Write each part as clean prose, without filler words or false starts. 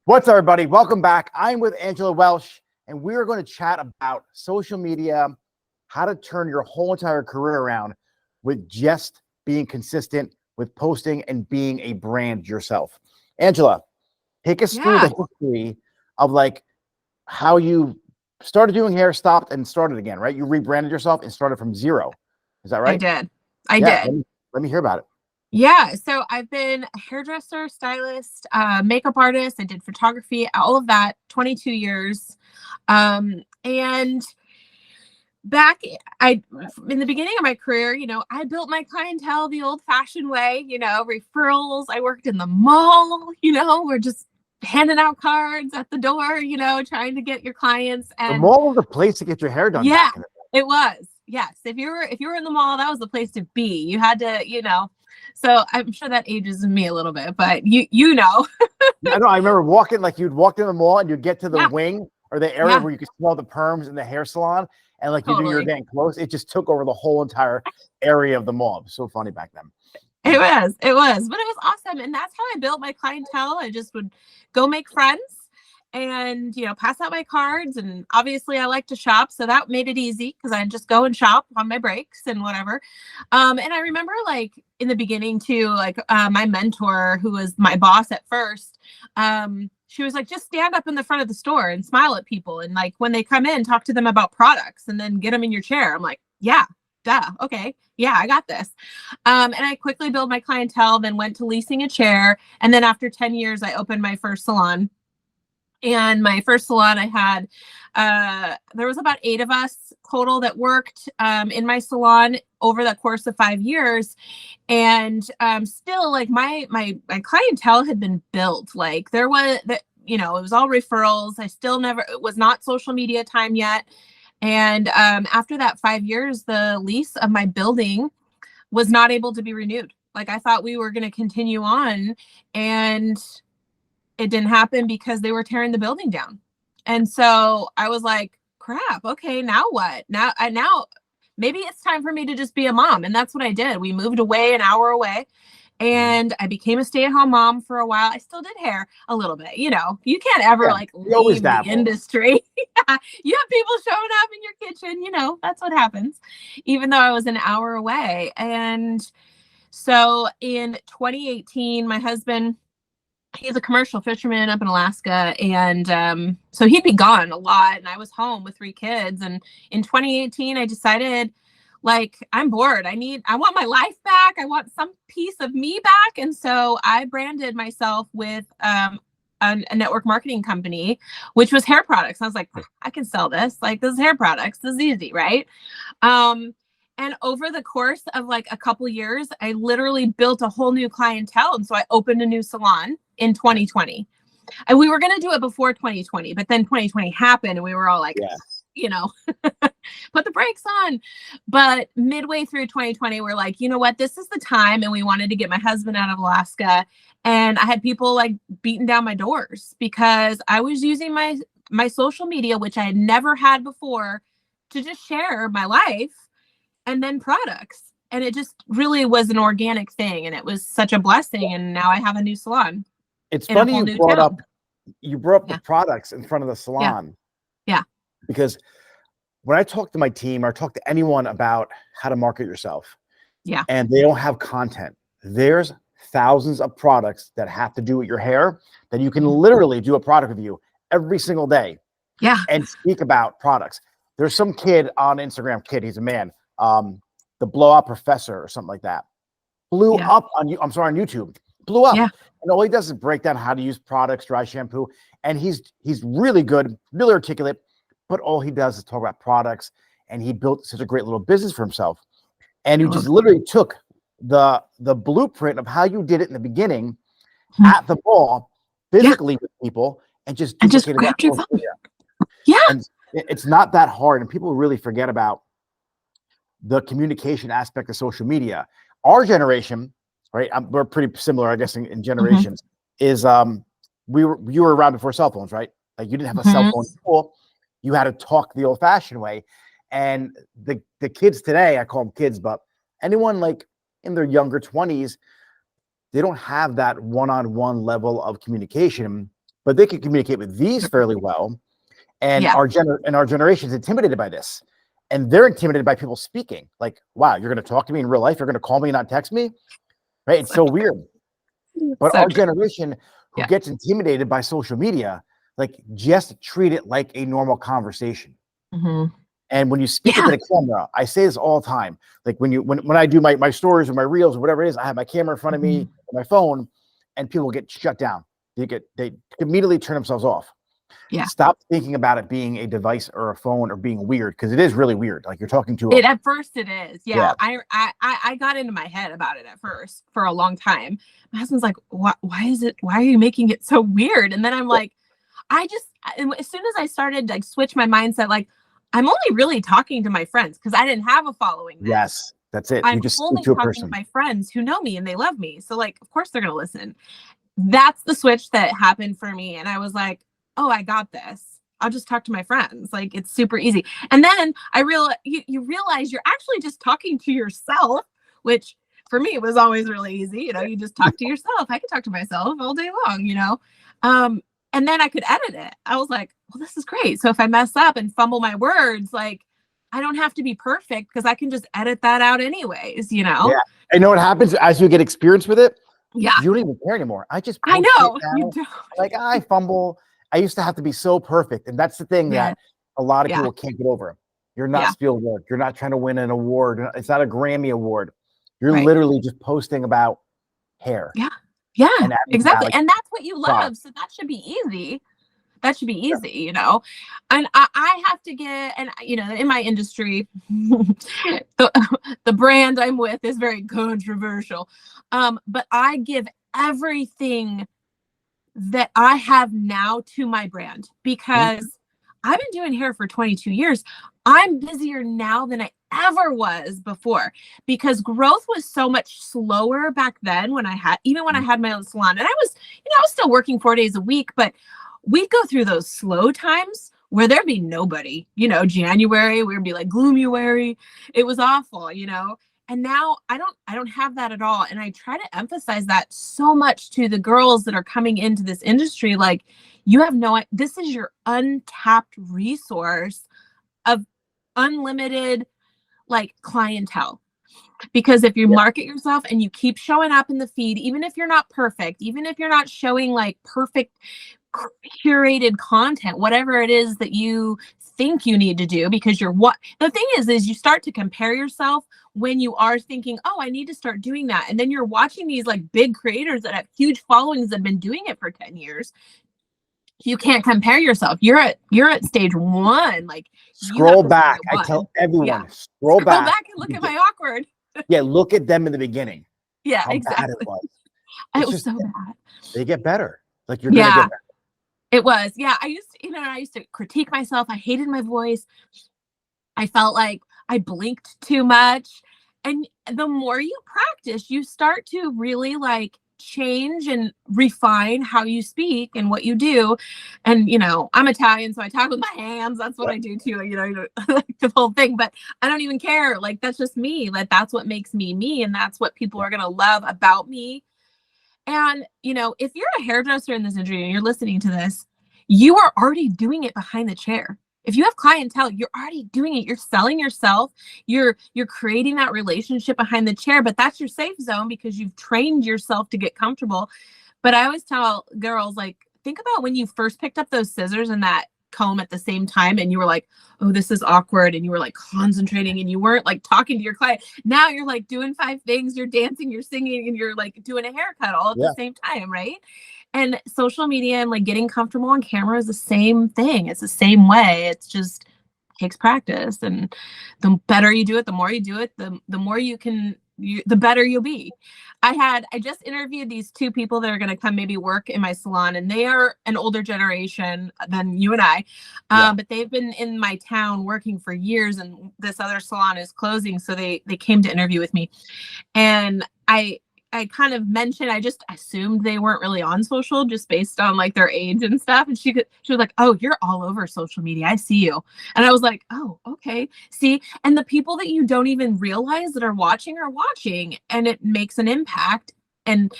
What's up, everybody? Welcome back. I'm with Angela Welsh, and we are going to chat about social media, how to turn your whole entire career around with just being consistent with posting and being a brand yourself. Angela, take us through the history of like how you started doing hair, stopped, and started again, right? You rebranded yourself and started from zero. Is that right? I did. Let me hear about it. Yeah. So I've been a hairdresser, stylist, makeup artist. I did photography, all of that, 22 years. And back in the beginning of my career, I built my clientele the old fashioned way, referrals. I worked in the mall, we're just handing out cards at the door, trying to get your clients. And the mall was the place to get your hair done. Yeah, it was. Yes. If you were in the mall, that was the place to be. You had to, so I'm sure that ages me a little bit, but you know. I know. I remember walking, like you'd walk in the mall and you'd get to the wing or the area where you could smell the perms in the hair salon. And like you knew you were getting close. It just took over the whole entire area of the mall. It was so funny back then. It was, but it was awesome. And that's how I built my clientele. I just would go make friends and, pass out my cards. And obviously I like to shop. So that made it easy because I just go and shop on my breaks and whatever. And I remember like in the beginning too, like my mentor, who was my boss at first, she was like, just stand up in the front of the store and smile at people. And like, when they come in, talk to them about products and then get them in your chair. I'm like, yeah, duh. Okay. Yeah, I got this. And I quickly built my clientele, then went to leasing a chair. And then after 10 years, I opened my first salon. And my first salon, I had, there was about 8 of us total that worked in my salon over the course of 5 years. And still like my clientele had been built. Like there was that, it was all referrals. It was not social media time yet. And after that 5 years, the lease of my building was not able to be renewed. Like I thought we were going to continue on, and it didn't happen because they were tearing the building down. And so I was like, crap, okay, now what? Now maybe it's time for me to just be a mom. And that's what I did. We moved away, an hour away, and I became a stay-at-home mom for a while. I still did hair a little bit. You can't ever leave the industry. You have people showing up in your kitchen, that's what happens, even though I was an hour away. And so in 2018, my husband, he's a commercial fisherman up in Alaska. And so he'd be gone a lot. And I was home with 3 kids. And in 2018, I decided, like, I'm bored. I want my life back. I want some piece of me back. And so I branded myself with a network marketing company, which was hair products. I was like, I can sell this. Like, this is hair products. This is easy, right? And over the course of like a couple years, I literally built a whole new clientele. And so I opened a new salon in 2020. And we were going to do it before 2020, but then 2020 happened and we were all like, put the brakes on. But midway through 2020, we're like, you know what, this is the time. And we wanted to get my husband out of Alaska. And I had people like beating down my doors because I was using my social media, which I had never had before, to just share my life and then products. And it just really was an organic thing. And it was such a blessing. And now I have a new salon. It's funny you brought up the products in front of the salon. Yeah. Because when I talk to my team or talk to anyone about how to market yourself, and they don't have content, there's thousands of products that have to do with your hair that you can literally do a product review every single day. Yeah. And speak about products. There's some kid on Instagram, he's a man, the blowout professor or something like that, blew up on YouTube, blew up. Yeah. And all he does is break down how to use products, dry shampoo. And he's really good, really articulate, but all he does is talk about products. And he built such a great little business for himself. And he just literally took the blueprint of how you did it in the beginning at the mall, physically with people, and just grabbed your phone. Yeah. And it's not that hard. And people really forget about the communication aspect of social media. Our generation, right? We're pretty similar, I guess, in generations. Is you were around before cell phones, right? Like you didn't have a cell phone in school. You had to talk the old-fashioned way. And the kids today, I call them kids, but anyone like in their younger 20s, they don't have that one-on-one level of communication but they can communicate with these fairly well. And our generation is intimidated by this. And they're intimidated by people speaking. Like, wow, you're going to talk to me in real life? You're going to call me and not text me? Right? It's so weird. But our generation who gets intimidated by social media, like, just treat it like a normal conversation. And when you speak into the camera, I say this all the time. Like when I do my stories or my reels or whatever it is, I have my camera in front of me, my phone, and people get shut down. They immediately turn themselves off. Stop thinking about it being a device or a phone or being weird, because it is really weird. Like, you're talking to it at first. It is. I got into my head about it at first for a long time. My husband's like, why are you making it so weird? And then I'm like, as soon as I started like switch my mindset, like, I'm only really talking to my friends, because I didn't have a following then. Yes, that's it. I'm you just only to a talking person. to my friends who know me and they love me. So, like, of course they're going to listen. That's the switch that happened for me. And I was like, oh, I got this. I'll just talk to my friends. Like, it's super easy. And then I realized you realize you're actually just talking to yourself, which for me was always really easy. You know, you just talk to yourself. I could talk to myself all day long, you know? And then I could edit it. I was like, well, this is great. So if I mess up and fumble my words, like, I don't have to be perfect, because I can just edit that out anyways, you know? Yeah. And know what happens as you get experience with it? Yeah. You don't even care anymore. I know. You don't. Like, I fumble. I used to have to be so perfect. And that's the thing that a lot of people can't get over. You're not Spielberg. You're not trying to win an award. It's not a Grammy award. You're literally just posting about hair. Yeah, exactly. And that's what you love. So that should be easy. That should be easy, you know? And I have to get, and you know, in my industry, the brand I'm with is very controversial. But I give everything that I have now to my brand, because I've been doing hair for 22 years. I'm busier now than I ever was before, because growth was so much slower back then when I had my own salon. And I was still working 4 days a week, but we'd go through those slow times where there'd be nobody, you know, January, we'd be like Gloomuary. It was awful, you know? And now I don't have that at all. And I try to emphasize that so much to the girls that are coming into this industry. Like, this is your untapped resource of unlimited, like, clientele. Because if you market yourself and you keep showing up in the feed, even if you're not perfect, even if you're not showing like perfect curated content, whatever it is that you think you need to do, because the thing is you start to compare yourself when you are thinking, oh, I need to start doing that. And then you're watching these like big creators that have huge followings that have been doing it for 10 years. You can't compare yourself. You're at stage 1. Like, scroll back. I tell everyone, scroll back and look at my awkward. Look at them in the beginning. Yeah, exactly. Bad it was. It was so bad. They get better. Like, you're gonna get better. It was. Yeah. I used to critique myself. I hated my voice. I felt like I blinked too much. And the more you practice, you start to really like change and refine how you speak and what you do. And, you know, I'm Italian, so I talk with my hands. That's what I do too, you know, like the whole thing, but I don't even care. Like, that's just me. Like, that's what makes me me. And that's what people are going to love about me. And, you know, if you're a hairdresser in this industry and you're listening to this, you are already doing it behind the chair. If you have clientele, you're already doing it. You're selling yourself. You're creating that relationship behind the chair, but that's your safe zone because you've trained yourself to get comfortable. But I always tell girls, like, think about when you first picked up those scissors and that comb at the same time, and you were like, oh, this is awkward, and you were like concentrating and you weren't like talking to your client. Now you're like doing 5 things, you're dancing, you're singing, and you're like doing a haircut all at the same time, right? And social media and like getting comfortable on camera is the same thing. It's the same way. It's just takes practice, and the better you do it, the more you do it, the more you can, the better you'll be. I just interviewed these 2 people that are going to come maybe work in my salon, and they are an older generation than you and I, but they've been in my town working for years, and this other salon is closing. So they came to interview with me, and I kind of mentioned, I just assumed they weren't really on social just based on like their age and stuff. And she was like, oh, you're all over social media. I see you. And I was like, oh, okay. See, and the people that you don't even realize that are watching, and it makes an impact. And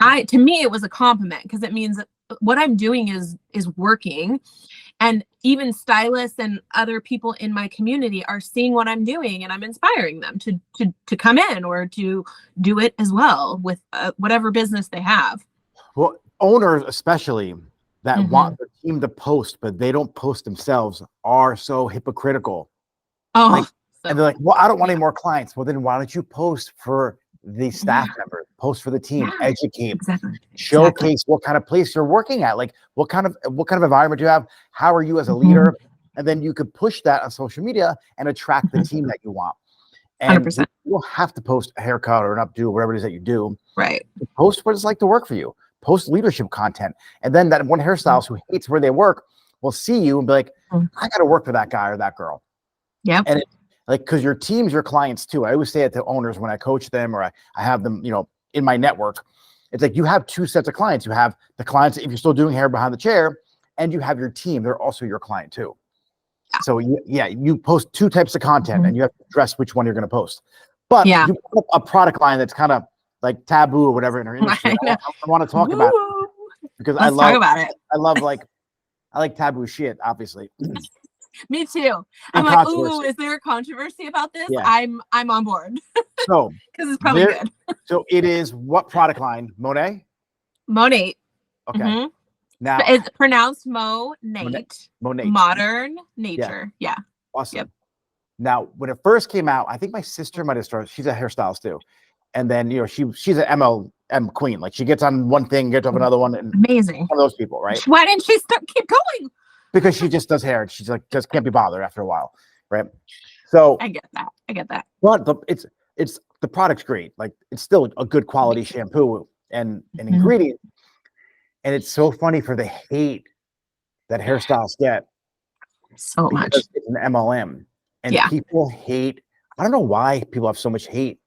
to me, it was a compliment, because it means that what I'm doing is working. And even stylists and other people in my community are seeing what I'm doing, and I'm inspiring them to come in or to do it as well with whatever business they have. Well, owners especially that want their team to post, but they don't post themselves, are so hypocritical. Oh, and they're like, well, I don't want any more clients. Well, then why don't you post for the staff members, post for the team, educate, showcase what kind of place you're working at, like what kind of environment do you have, how are you as a leader, and then you could push that on social media and attract the team that you want. And 100%. you don't have to post a haircut or an updo, whatever it is that you do. Right. Post what it's like to work for you. Post leadership content, and then that one hairstylist who hates where they work will see you and be like, I got to work for that guy or that girl. Yeah. And like, because your team's your clients too. I always say it to owners when I coach them or I have them, in my network. It's like you have two sets of clients. You have the clients, if you're still doing hair behind the chair, and you have your team. They're also your client too. So you post two types of content and you have to address which one you're going to post. But you put up a product line that's kind of like taboo or whatever in our industry. I want to talk about it because I like taboo shit, obviously. Me too. I'm like, ooh, is there a controversy about this? Yeah. I'm on board. So because it's probably good. So it is what product line? Monet? Monate. Okay. Now it's pronounced Monate. Monate. Modern nature. Yeah. Awesome. Yep. Now, when it first came out, I think my sister might have started. She's a hairstylist too. And then, she's an MLM queen. Like she gets on one thing, gets off another one. And amazing. One of those people, right? Why didn't she keep going? Because she just does hair and she's like, just can't be bothered after a while. Right. So I get that. But the product's great. Like it's still a good quality shampoo and ingredient. And it's so funny for the hate that hairstylists get. So much. It's an MLM. And people hate. I don't know why people have so much hate.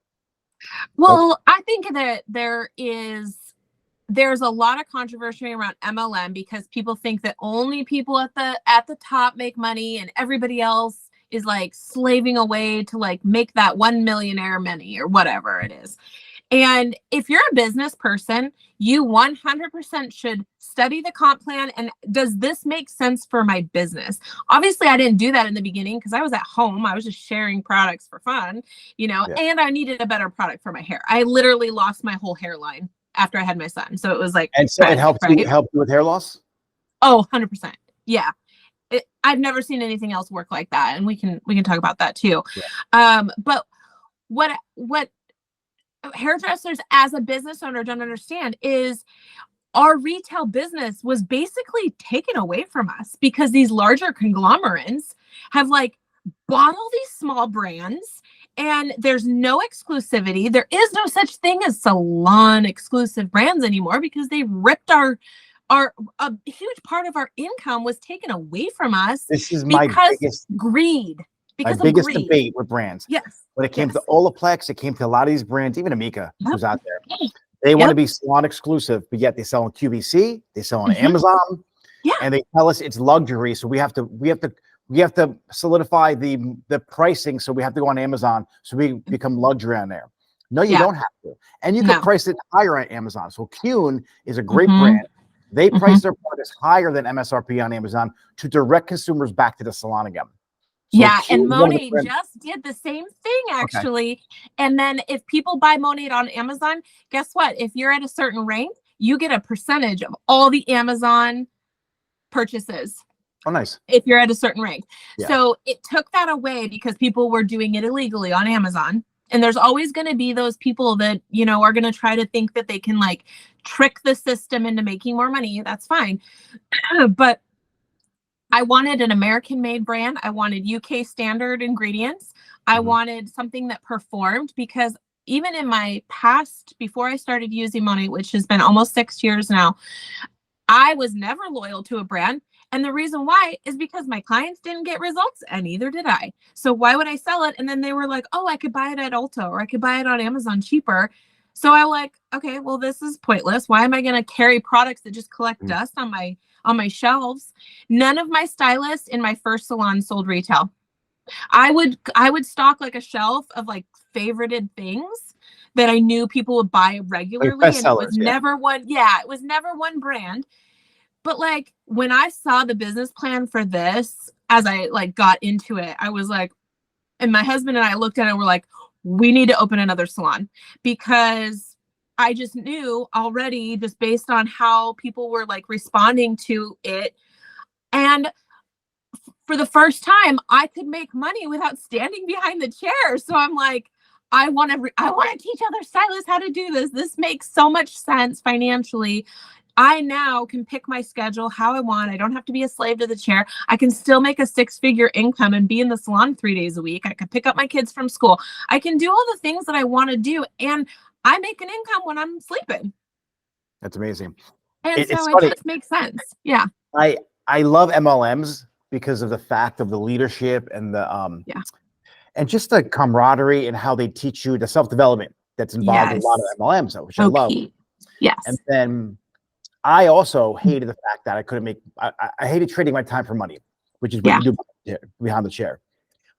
Well, I think that there's a lot of controversy around MLM because people think that only people at the top make money and everybody else is like slaving away to like make that 1 millionaire money or whatever it is. And if you're a business person, you 100% should study the comp plan. And does this make sense for my business? Obviously, I didn't do that in the beginning because I was at home. I was just sharing products for fun, and I needed a better product for my hair. I literally lost my whole hairline after I had my son. So it was like, and so it helped you with hair loss? Oh, 100%. Yeah. I've never seen anything else work like that. And we can talk about that too. Yeah. But what hairdressers as a business owner don't understand is our retail business was basically taken away from us because these larger conglomerates have like bought all these small brands and there's no exclusivity. There is no such thing as salon exclusive brands anymore because they ripped a huge part of our income was taken away from us. This is my biggest greed. My biggest debate with brands. Yes. When it came to Olaplex, it came to a lot of these brands, even Amika, who's out there. They want to be salon exclusive, but yet they sell on QVC, they sell on Amazon, and they tell us it's luxury. So we have to solidify the pricing. So we have to go on Amazon. So we become luxury on there. No, you don't have to. And you can price it higher on Amazon. So Kuhn is a great brand. They price their products higher than MSRP on Amazon to direct consumers back to the salon again. So and Monate just did the same thing, actually. Okay. And then if people buy Monate on Amazon, guess what? If you're at a certain rank, you get a percentage of all the Amazon purchases. Oh, nice. If you're at a certain rank. Yeah. So it took that away because people were doing it illegally on Amazon. And there's always going to be those people that, are going to try to think that they can like trick the system into making more money. That's fine. But I wanted an American-made brand. I wanted UK standard ingredients. I wanted something that performed because even in my past, before I started using Monate, which has been almost 6 years now, I was never loyal to a brand. And the reason why is because my clients didn't get results and neither did I. So why would I sell it? And then they were like, oh, I could buy it at Ulta or I could buy it on Amazon cheaper. So I was like, okay, well, this is pointless. Why am I going to carry products that just collect dust on my shelves? None of my stylists in my first salon sold retail. I would stock like a shelf of like favorited things that I knew people would buy regularly. Like and it was never one. Yeah, it was never one brand. But like when I saw the business plan for this, as I like got into it, I was like, and my husband and I looked at it and we're like, we need to open another salon, because I just knew already, just based on how people were like responding to it. And for the first time, I could make money without standing behind the chair. So I'm like, I want to teach other stylists how to do this. This makes so much sense financially. I now can pick my schedule how I want. I don't have to be a slave to the chair. I can still make a 6-figure income and be in the salon 3 days a week. I can pick up my kids from school. I can do all the things that I want to do. And I make an income when I'm sleeping. That's amazing. And It's so funny. it just makes sense. Yeah. I love MLMs because of the fact of the leadership and the and just the camaraderie and how they teach you the self-development that's involved in a lot of MLMs, which I love. Yes. And then I also hated the fact that I couldn't make, I hated trading my time for money, which is what you do behind the chair.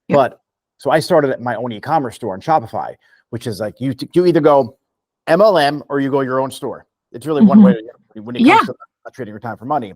Yeah. But so I started my own e-commerce store on Shopify, which is like you either go MLM or you go your own store. It's really one way when it comes to not trading your time for money.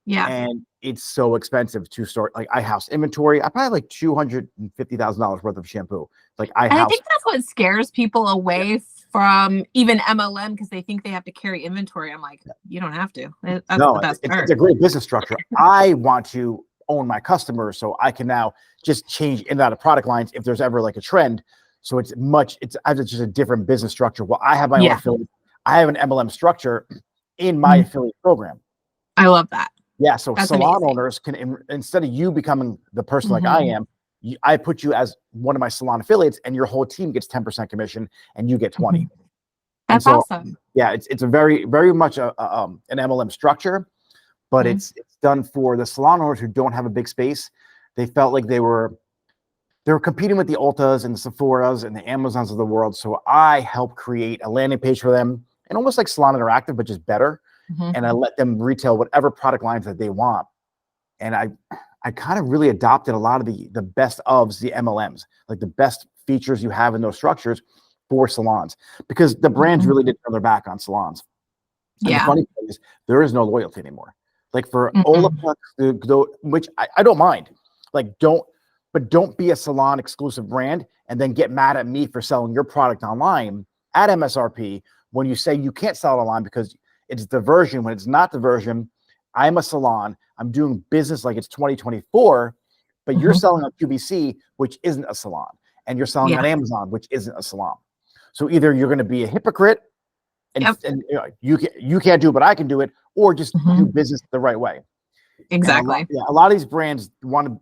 Yeah. And it's so expensive to start. Like I house inventory. I probably like $250,000 worth of shampoo. Like I think that's what scares people away from even MLM, because they think they have to carry inventory. I'm like, you don't have to. That's the best part. It's a great business structure. I want to own my customers, so I can now just change in and out of product lines if there's ever like a trend. So it's just a different business structure. Well, I have my own affiliate. I have an MLM structure in my affiliate program. I love that. Yeah, so that's salon owners can, instead of you becoming the person like I am, I put you as one of my salon affiliates, and your whole team gets 10% commission, and you get 20. That's awesome. Yeah, it's a very, very much an MLM structure, but it's done for the salon owners who don't have a big space. They felt like they were competing with the Ultas and the Sephoras and the Amazons of the world. So I helped create a landing page for them, and almost like Salon Interactive, but just better. And I let them retail whatever product lines that they want. And I kind of really adopted a lot of the best of the MLMs, like the best features you have in those structures for salons, because the brands really did turn their back on salons. And the funny thing is, there is no loyalty anymore. Like for Olaplex, which I don't mind, like don't be a salon exclusive brand and then get mad at me for selling your product online at MSRP when you say you can't sell it online because it's diversion. When it's not diversion, I'm a salon. I'm doing business like it's 2024, but you're selling on QVC, which isn't a salon, and you're selling on Amazon, which isn't a salon. So either you're going to be a hypocrite and, you can't do it, but I can do it, or just do business the right way. Exactly. A lot of these brands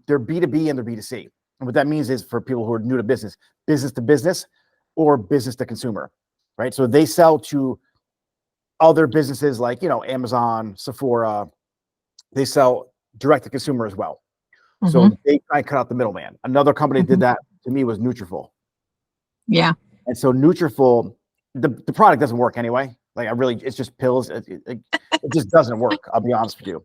they're B2B and they're B2C. And what that means is, for people who are new to business to business or business to consumer, right? So they sell to other businesses like, Amazon, Sephora. They sell direct to consumer as well. So they try to cut out the middleman. Another company that did that to me was Nutrafol. Yeah. And so Nutrafol, the product doesn't work anyway. Like it's just pills. It just doesn't work. I'll be honest with you.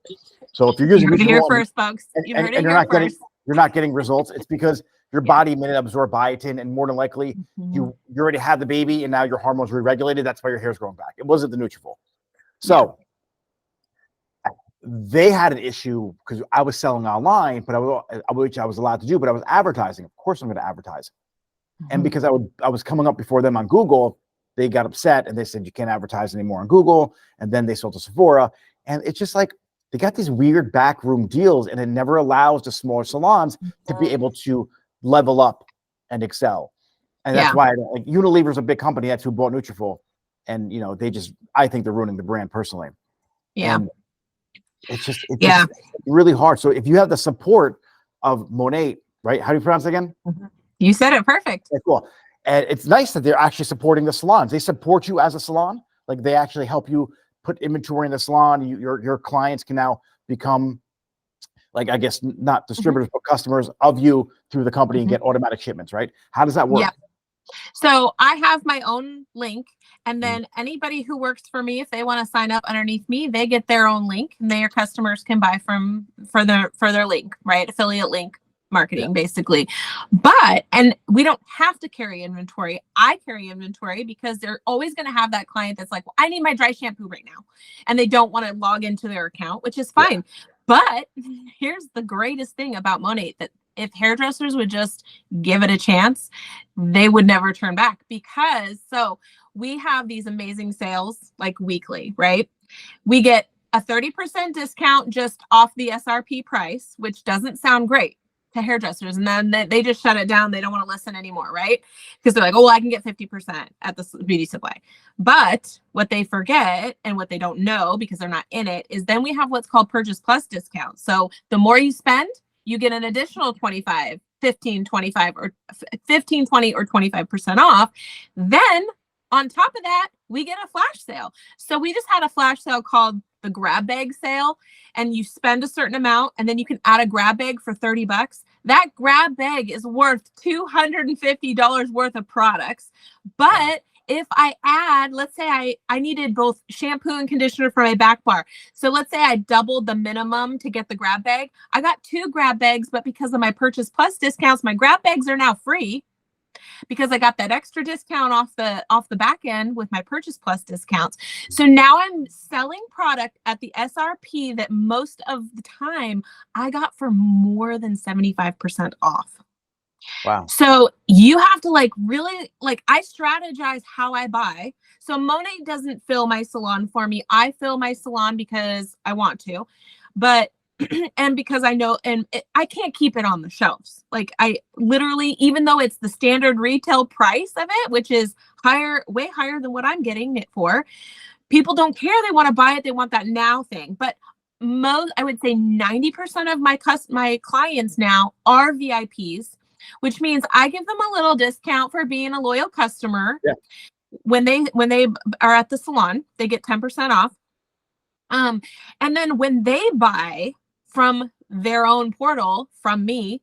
So if you're using Nutrafol, here first, folks, and you're not getting results, it's because your body may absorb biotin, and more than likely you already had the baby and now your hormones re-regulated. That's why your hair's growing back. It wasn't the Nutrafol. So they had an issue because I was selling online, but which I was allowed to do, but I was advertising. Of course I'm going to advertise. And because I was coming up before them on Google, they got upset and they said, you can't advertise anymore on Google. And then they sold to Sephora. And it's just like, they got these weird backroom deals, and it never allows the smaller salons to be able to level up and excel. And that's why Unilever's a big company. That's who bought Nutrafol. And, I think they're ruining the brand personally. Yeah. And it's just really hard. So if you have the support of Monet, right? How do you pronounce it again? You said it perfect. Okay, cool. And it's nice that they're actually supporting the salons. They support you as a salon. Like they actually help you put inventory in the salon. Your clients can now become, like, I guess, not distributors, but customers of you through the company and get automatic shipments, right? How does that work? Yeah. So I have my own link, and then anybody who works for me, if they want to sign up underneath me, they get their own link, and their customers can buy for their link, right? Affiliate link. marketing basically. But, and we don't have to carry inventory. I carry inventory because they're always going to have that client that's like, well, I need my dry shampoo right now. And they don't want to log into their account, which is fine. But here's the greatest thing about Monat, that if hairdressers would just give it a chance, they would never turn back. Because so we have these amazing sales like weekly, right? We get a 30% discount just off the SRP price, which doesn't sound great to hairdressers. And then they just shut it down. They don't want to listen anymore, right? Because they're like, oh, well, I can get 50% at the beauty supply. But what they forget and what they don't know, because they're not in it, is then we have what's called Purchase Plus discount. So the more you spend, you get an additional 25, 15, 25, or 15, 20, or 25% off. Then on top of that, we get a flash sale. So we just had a flash sale called the grab bag sale, and you spend a certain amount and then you can add a grab bag for $30. That grab bag is worth $250 worth of products. But if I add, let's say I needed both shampoo and conditioner for my back bar. So let's say I doubled the minimum to get the grab bag. I got 2 grab bags, but because of my Purchase Plus discounts, my grab bags are now free, because I got that extra discount off the back end with my Purchase Plus discounts. So now I'm selling product at the SRP that most of the time I got for more than 75% off. Wow. So you have to like really, like, I strategize how I buy. So Monat doesn't fill my salon for me. I fill my salon because I want to, but and because I know, and I can't keep it on the shelves. Like, I literally, even though it's the standard retail price of it, which is higher, way higher than what I'm getting it for, people don't care. They want to buy it. They want that now thing. But I would say 90% of my clients now are VIPs, which means I give them a little discount for being a loyal customer. Yeah. When they are at the salon, they get 10% off. And then when they buy from their own portal from me,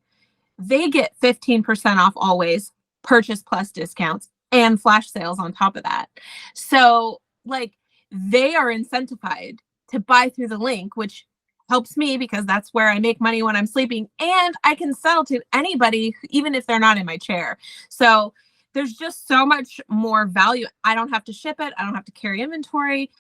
they get 15% off always, Purchase Plus discounts, and flash sales on top of that. So like, they are incentivized to buy through the link, which helps me because that's where I make money when I'm sleeping, and I can sell to anybody, even if they're not in my chair. So there's just so much more value. I don't have to ship it. I don't have to carry inventory.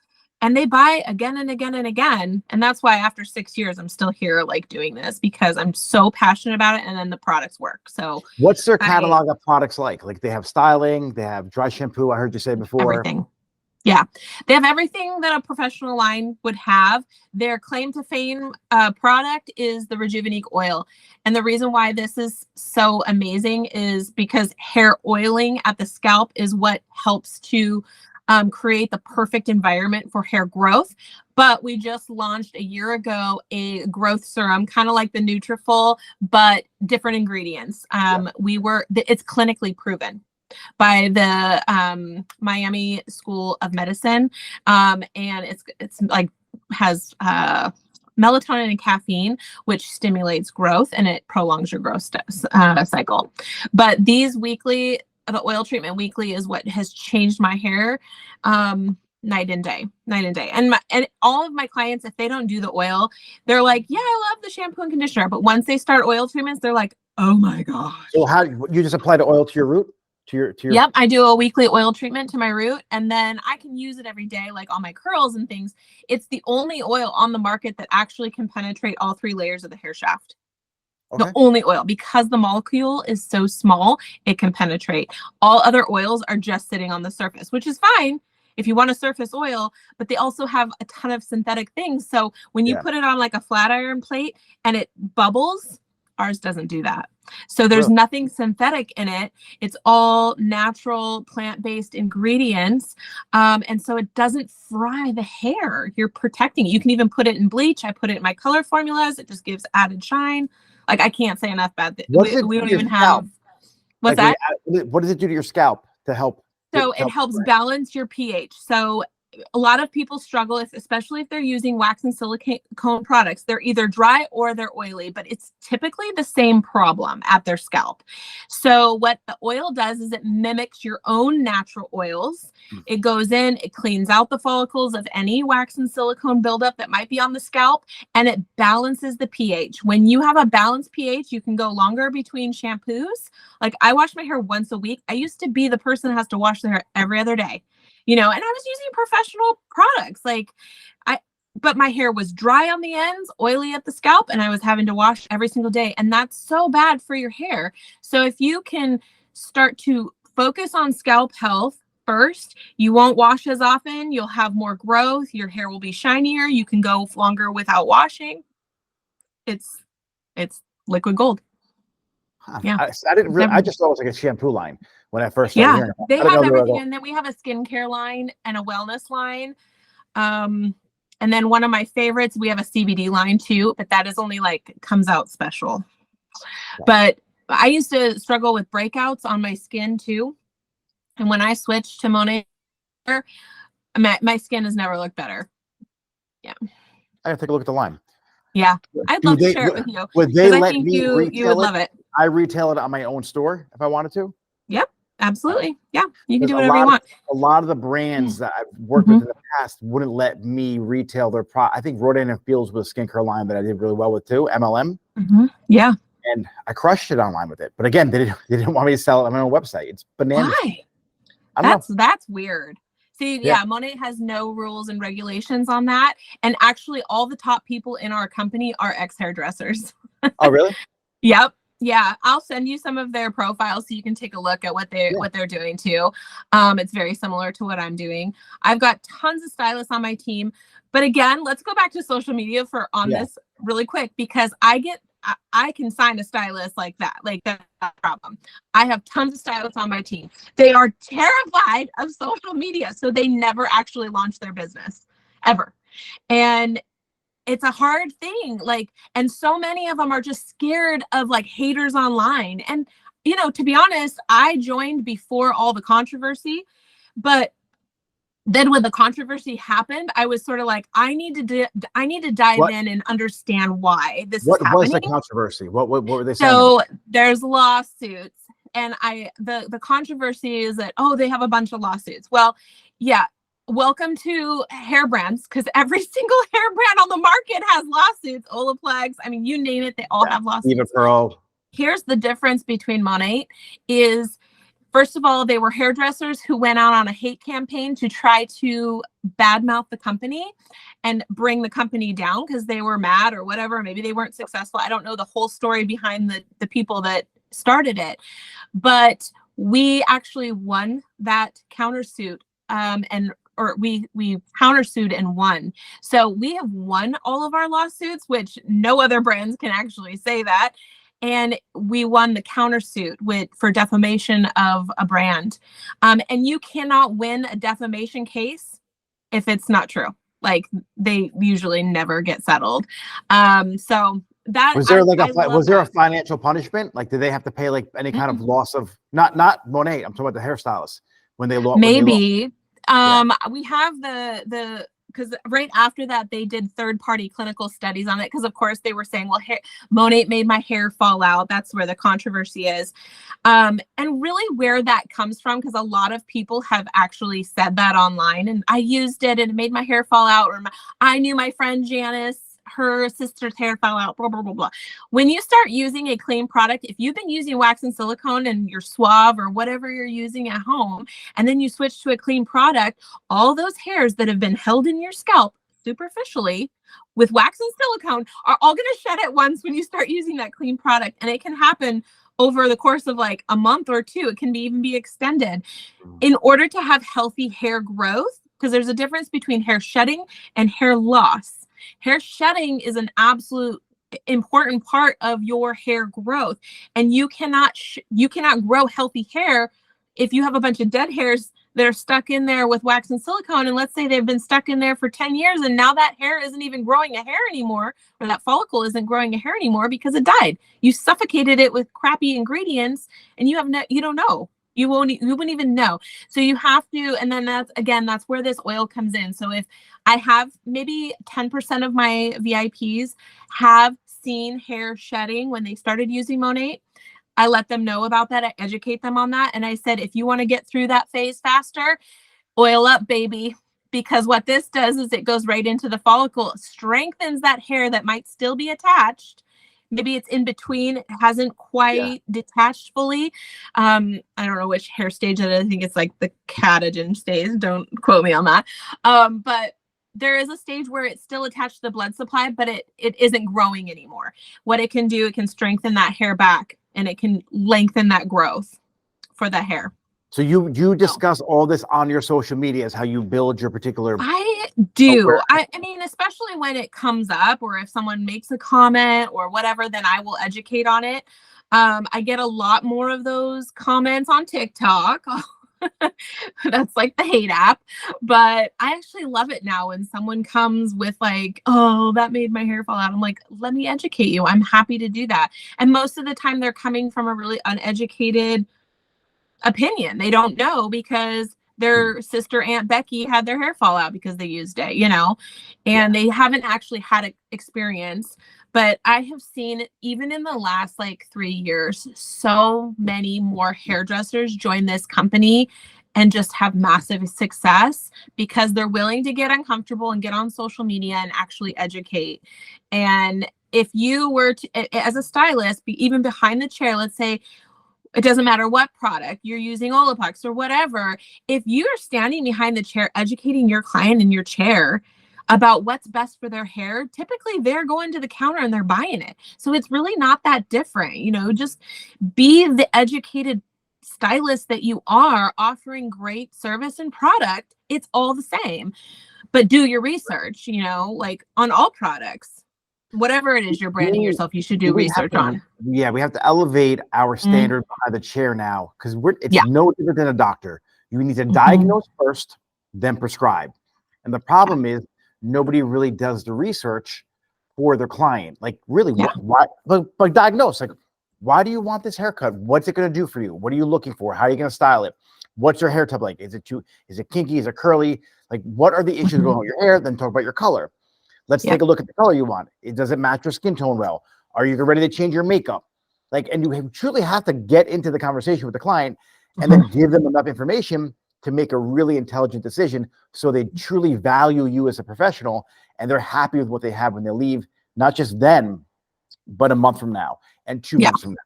And they buy again and again and again. And that's why after 6 years, I'm still here like doing this, because I'm so passionate about it. And then the products work. So what's their catalog of products like? Like, they have styling, they have dry shampoo, I heard you say before. Everything. Yeah. They have everything that a professional line would have. Their claim to fame product is the Rejuvenate oil. And the reason why this is so amazing is because hair oiling at the scalp is what helps to create the perfect environment for hair growth. But we just launched a year ago a growth serum, kind of like the Nutrafol, but different ingredients. It's clinically proven by the Miami School of Medicine, and it's like has melatonin and caffeine, which stimulates growth and it prolongs your growth cycle. But these weekly, the oil treatment weekly, is what has changed my hair night and day. And all of my clients, if they don't do the oil, they're like, yeah, I love the shampoo and conditioner. But once they start oil treatments, they're like, oh my gosh. So how you just apply the oil to your root? To your Yep, I do a weekly oil treatment to my root, and then I can use it every day, like on my curls and things. It's the only oil on the market that actually can penetrate all 3 layers of the hair shaft. Okay. The only oil, because the molecule is so small, it can penetrate. All other oils are just sitting on the surface, which is fine if you want a surface oil, but they also have a ton of synthetic things. So when you put it on like a flat iron plate and it bubbles, ours doesn't do that. So there's nothing synthetic in it. It's all natural plant-based ingredients. And so it doesn't fry the hair. You're protecting it. You can even put it in bleach. I put it in my color formulas. It just gives added shine. Like, I can't say enough bad things. We don't even have. What's that? What does it do to your scalp to help? So it helps balance your pH. So a lot of people struggle, especially if they're using wax and silicone products. They're either dry or they're oily, but it's typically the same problem at their scalp. So what the oil does is it mimics your own natural oils. It goes in, it cleans out the follicles of any wax and silicone buildup that might be on the scalp, and it balances the pH. When you have a balanced pH, you can go longer between shampoos. Like I wash my hair once a week. I used to be the person that has to wash their hair every other day. And I was using professional products but my hair was dry on the ends, oily at the scalp, and I was having to wash every single day. And that's so bad for your hair. So if you can start to focus on scalp health first, you won't wash as often, you'll have more growth, your hair will be shinier, you can go longer without washing. It's liquid gold. Yeah. I just thought it was like a shampoo line when I first started hearing about it. They have everything, and then we have a skincare line and a wellness line. And then one of my favorites, we have a CBD line too, but that is only comes out special. Yeah. But I used to struggle with breakouts on my skin too. And when I switched to Monet, my skin has never looked better. Yeah. I gotta take a look at the line. Yeah. I'd love to share it with you. Would they let me you would love it. I retail it on my own store if I wanted to. Yep, absolutely. Yeah, you can do whatever you want. A lot of the brands that I've worked with in the past wouldn't let me retail their product. I think Rodan and Fields was a skincare line that I did really well with too, MLM. Yeah. And I crushed it online with it. But again, they didn't want me to sell it on my own website. It's bananas. Why? That's weird. See, yeah, Monet has no rules and regulations on that. And actually, all the top people in our company are ex-hairdressers. Oh, really? Yep. Yeah, I'll send you some of their profiles so you can take a look at what they're doing too. It's very similar to what I'm doing. I've got tons of stylists on my team. But again, let's go back to social media this really quick, because I can sign a stylist like that. That's not a problem. I have tons of stylists on my team. They are terrified of social media, so they never actually launch their business ever. And it's a hard thing. And so many of them are just scared of haters online. And, to be honest, I joined before all the controversy, but then when the controversy happened, I was sort of I need to dive in and understand why this is happening. What was the controversy? What were they saying? So there's lawsuits, and the controversy is that, they have a bunch of lawsuits. Well, yeah. Welcome to hair brands, because every single hair brand on the market has lawsuits. Olaplex, I mean, you name it, they all have lawsuits. Eva Pearl. Here's the difference between Monet is, first of all, they were hairdressers who went out on a hate campaign to try to badmouth the company and bring the company down because they were mad or whatever. Maybe they weren't successful. I don't know the whole story behind the people that started it, but we actually won that countersuit, we countersued and won. So we have won all of our lawsuits, which no other brands can actually say that. And we won the countersuit for defamation of a brand. And you cannot win a defamation case if it's not true. They usually never get settled. So that was there a financial punishment? Did they have to pay any kind of loss of not Monet? I'm talking about the hairstylist when they lost. Maybe. We have because right after that, they did third-party clinical studies on it. Because of course they were saying, well, Monet made my hair fall out. That's where the controversy is. And really where that comes from, because a lot of people have actually said that online, and I used it and it made my hair fall out. Or I knew my friend Janice, her sister's hair fell out, blah, blah, blah, blah. When you start using a clean product, if you've been using wax and silicone and your Suave or whatever you're using at home, and then you switch to a clean product, all those hairs that have been held in your scalp superficially with wax and silicone are all going to shed at once when you start using that clean product. And it can happen over the course of a month or two. It can even be extended. In order to have healthy hair growth, because there's a difference between hair shedding and hair loss. Hair shedding is an absolute important part of your hair growth, and you cannot grow healthy hair if you have a bunch of dead hairs that are stuck in there with wax and silicone. And let's say they've been stuck in there for 10 years, and now that hair isn't even growing a hair anymore, or that follicle isn't growing a hair anymore because it died. You suffocated it with crappy ingredients, and you don't know. You wouldn't even know. So you have to, and then that's where this oil comes in. So if I have maybe 10% of my VIPs have seen hair shedding when they started using Monate, I let them know about that. I educate them on that. And I said, if you want to get through that phase faster, oil up, baby. Because what this does is it goes right into the follicle, strengthens that hair that might still be attached. Maybe it's in between, it hasn't quite detached fully. I don't know which hair stage it is. I think it's like the catagen stage. Don't quote me on that. But there is a stage where it's still attached to the blood supply, but it isn't growing anymore. What it can do, it can strengthen that hair back, and it can lengthen that growth for the hair. So you discuss all this on your social media as how you build your particular. I do. I mean, especially when it comes up, or if someone makes a comment or whatever, then I will educate on it. I get a lot more of those comments on TikTok. That's like the hate app, but I actually love it now when someone comes with like, oh, that made my hair fall out. I'm like, let me educate you. I'm happy to do that. And most of the time they're coming from a really uneducated opinion. They don't know because their sister Aunt Becky had their hair fall out because they used it, and they haven't actually had experience. But I have seen, even in the last like 3 years, so many more hairdressers join this company and just have massive success because they're willing to get uncomfortable and get on social media and actually educate. And if you were to, as a stylist, even behind the chair, let's say, it doesn't matter what product you're using, Olaplex or whatever. If you're standing behind the chair, educating your client in your chair about what's best for their hair, typically they're going to the counter and they're buying it. So it's really not that different. Just be the educated stylist that you are, offering great service and product. It's all the same, but do your research, like on all products. Whatever it is you're branding yourself, you should do research on. Yeah, we have to elevate our standard behind the chair now, because it's no different than a doctor. You need to diagnose first, then prescribe. And the problem is nobody really does the research for their client. Like, really, why? Like diagnose. Like, why do you want this haircut? What's it going to do for you? What are you looking for? How are you going to style it? What's your hair type like? Is it kinky? Is it curly? Like, what are the issues going on with your hair? Then talk about your color. Let's take a look at the color you want. Does it match your skin tone well? Are you ready to change your makeup? Like, and you truly have to get into the conversation with the client and then give them enough information to make a really intelligent decision, so they truly value you as a professional and they're happy with what they have when they leave, not just then, but a month from now and 2 months from now.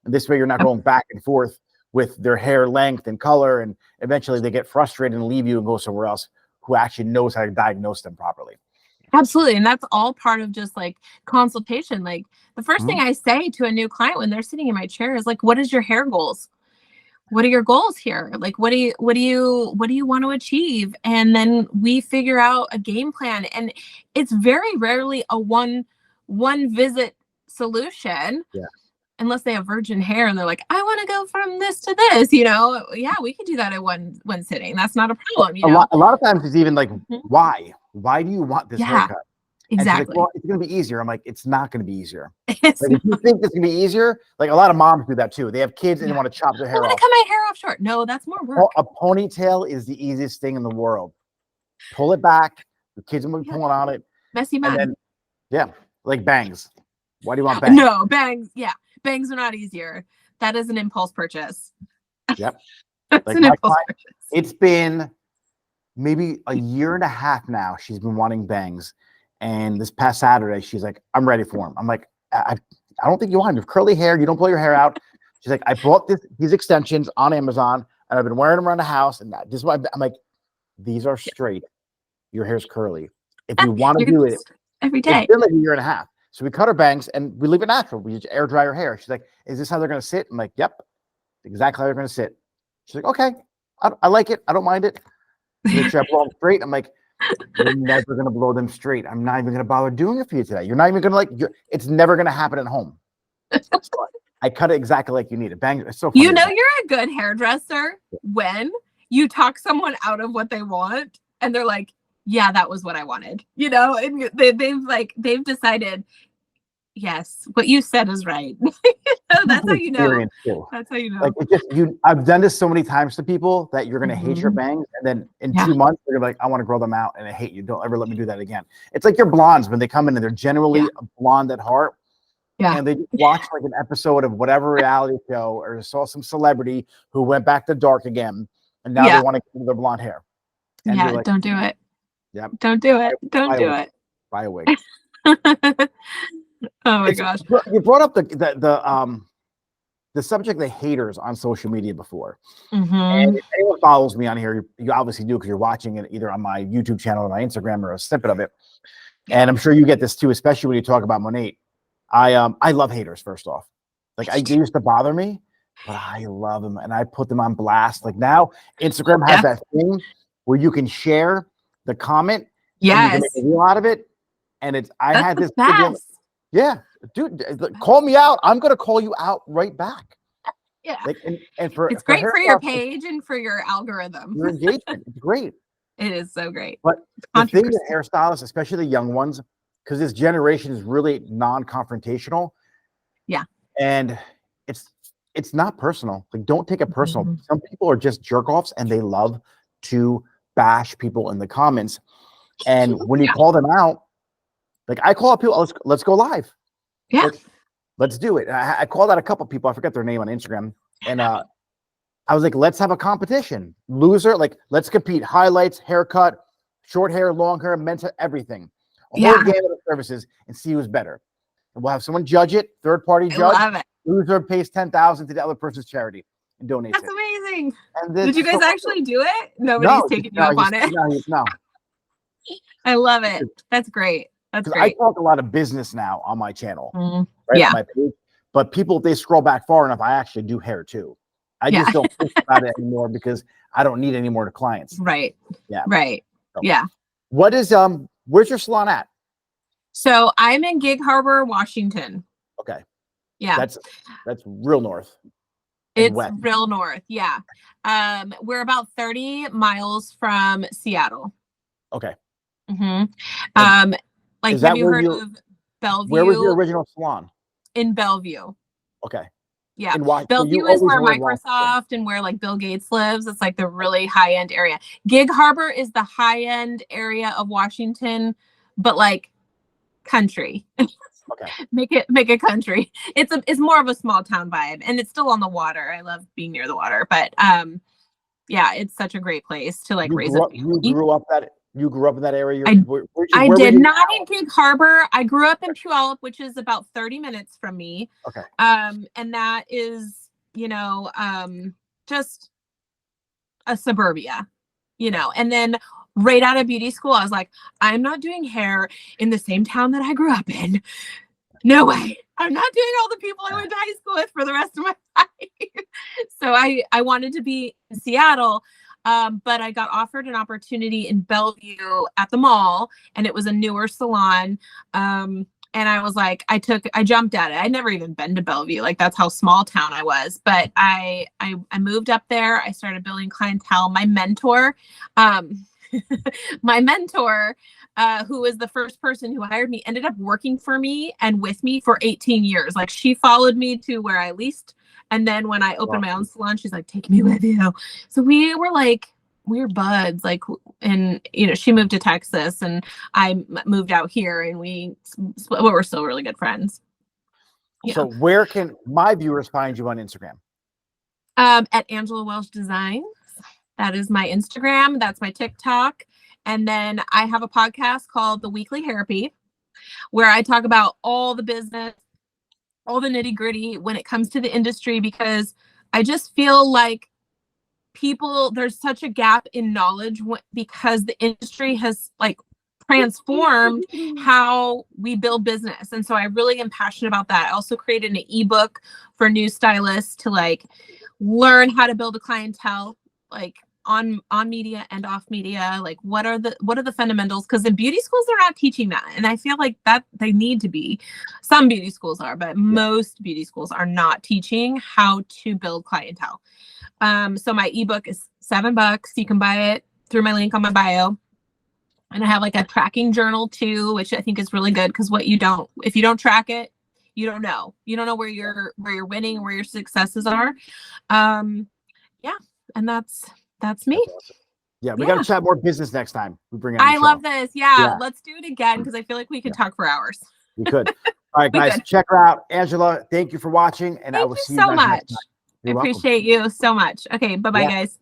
And this way you're not going back and forth with their hair length and color, and eventually they get frustrated and leave you and go somewhere else who actually knows how to diagnose them properly. Absolutely. And that's all part of just like consultation. Like, the first thing I say to a new client when they're sitting in my chair is like, what is your hair goals? What are your goals here? Like, what do you want to achieve? And then we figure out a game plan. And it's very rarely a one visit solution. Yeah. Unless they have virgin hair and they're like, I want to go from this to this, yeah, we could do that at one sitting. That's not a problem. A lot of times it's even like, why do you want this haircut? Exactly. Like, well, it's going to be easier. I'm like, it's not going to be easier. Like, if you think it's going to be easier, like a lot of moms do that too. They have kids and they want to chop their hair off. I want to cut my hair off short. No, that's more work. A ponytail is the easiest thing in the world. Pull it back. The kids will be pulling on it. Messy man. Then, like bangs. Why do you want bangs? No, bangs. Yeah. Bangs are not easier. That is an impulse purchase. Yep. That's like an impulse purchase. It's been maybe a year and a half now. She's been wanting bangs. And this past Saturday, she's like, I'm ready for them. I'm like, I don't think you want them. You have curly hair. You don't pull your hair out. She's like, I bought these extensions on Amazon and I've been wearing them around the house. And this is why I'm like, these are straight. Your hair's curly. If you want to do it every day, it's been like a year and a half. So we cut her bangs and we leave it natural. We just air dry her hair. She's like, is this how they're going to sit? I'm like, yep, exactly how they're going to sit. She's like, okay, I like it. I don't mind it. Make sure I blow them straight. I'm like, you're never going to blow them straight. I'm not even going to bother doing it for you today. You're not even going to it's never going to happen at home. I cut it exactly like you need it. Bang. It's so funny. You're a good hairdresser when you talk someone out of what they want and they're like, yeah, that was what I wanted, and they've decided, yes, what you said is right. That's how you know. Experience too. That's how you know. Like it just I've done this so many times to people that you're gonna hate your bangs, and then in 2 months you're gonna be like, I want to grow them out, and I hate you. Don't ever let me do that again. It's like your blondes when they come in and they're generally blonde at heart. Yeah. And they just watched like an episode of whatever reality show or saw some celebrity who went back to dark again, and now they want to keep their blonde hair. And like, don't do it. Yeah. Don't do it. Don't do it. Buy a wig. Oh my gosh. You brought up the subject of haters on social media before. And if anyone follows me on here, you obviously do because you're watching it either on my YouTube channel or my Instagram or a snippet of it. And I'm sure you get this too, especially when you talk about Monat. I love haters, first off. Like they used to bother me, but I love them and I put them on blast. Like now Instagram has that thing where you can share the comment. And you can make a reel out of it. And I had this big one. Yeah, dude, call me out. I'm gonna call you out right back. Yeah. Like, and it's great for your page and for your algorithm. Your engagement. It's great. It is so great. But the thing with hairstylists, especially the young ones, because this generation is really non-confrontational. Yeah. And it's not personal. Like, don't take it personal. Some people are just jerk-offs and they love to bash people in the comments. And when you call them out, like I call out people, let's go live. Yeah. Let's do it. I called out a couple people. I forget their name on Instagram. And I was like, let's have a competition. Loser, like, let's compete. Highlights, haircut, short hair, long hair, men's hair, everything. A whole gamut of services and see who's better. And we'll have someone judge it, third-party judge. I love it. Loser pays $10,000 to the other person's charity and donates That's amazing. And did you guys actually do it? Nobody's taking you up on it. No. I love it. That's great. That's great. I talk a lot of business now on my channel, right? On my page. But people, if they scroll back far enough, I actually do hair too. I just don't think about it anymore because I don't need any more clients. Right. Yeah. Right. So, yeah. What is where's your salon at? So I'm in Gig Harbor, Washington. Okay. Yeah. That's real north. It's real north. Yeah. We're about 30 miles from Seattle. Okay. Like, have you heard of Bellevue? Where was your original salon? In Bellevue. Okay. Yeah. Bellevue is where Microsoft and where like Bill Gates lives. It's like the really high end area. Gig Harbor is the high end area of Washington, but like country. Okay. Make it country. It's more of a small town vibe, and it's still on the water. I love being near the water, but yeah, it's such a great place to like raise a family. You grew up in that area? I did not in Gig Harbor. I grew up in Puyallup, which is about 30 minutes from me. Okay. And that is, just a suburbia, and then right out of beauty school, I was like, I'm not doing hair in the same town that I grew up in. No way. I'm not doing all the people I went to high school with for the rest of my life. So I wanted to be in Seattle. But I got offered an opportunity in Bellevue at the mall, and it was a newer salon. And I was like, I jumped at it. I'd never even been to Bellevue. Like, that's how small town I was. But I moved up there. I started building clientele. My mentor, who was the first person who hired me, ended up working for me and with me for 18 years. Like, she followed me to where I leased. And then when I opened my own salon, she's like, take me with you. So we were buds, like, and, she moved to Texas and I moved out here, and we're still really good friends. Yeah. So where can my viewers find you on Instagram? At Angela Welsh Designs. That is my Instagram. That's my TikTok. And then I have a podcast called The Weekly Therapy, where I talk about all the business, all the nitty gritty when it comes to the industry, because I just feel like there's such a gap in knowledge because the industry has like transformed how we build business. And so I really am passionate about that. I also created an ebook for new stylists to like learn how to build a clientele, like on media and off media. Like, what are the fundamentals? Because in beauty schools, they're not teaching that. And I feel like that they need to be. Some beauty schools are, but most beauty schools are not teaching how to build clientele. So my ebook is $7. You can buy it through my link on my bio. And I have like a tracking journal too, which I think is really good, because if you don't track it, You don't know where you're winning, where your successes are. Yeah, and that's me. Yeah, we got to chat more business next time. We bring on the I show. love this. Yeah, let's do it again because I feel like we could talk for hours. We could. All right, guys, check her out. Angela, thank you for watching, and I will see you guys next time. I appreciate you so much. Okay, bye-bye, guys.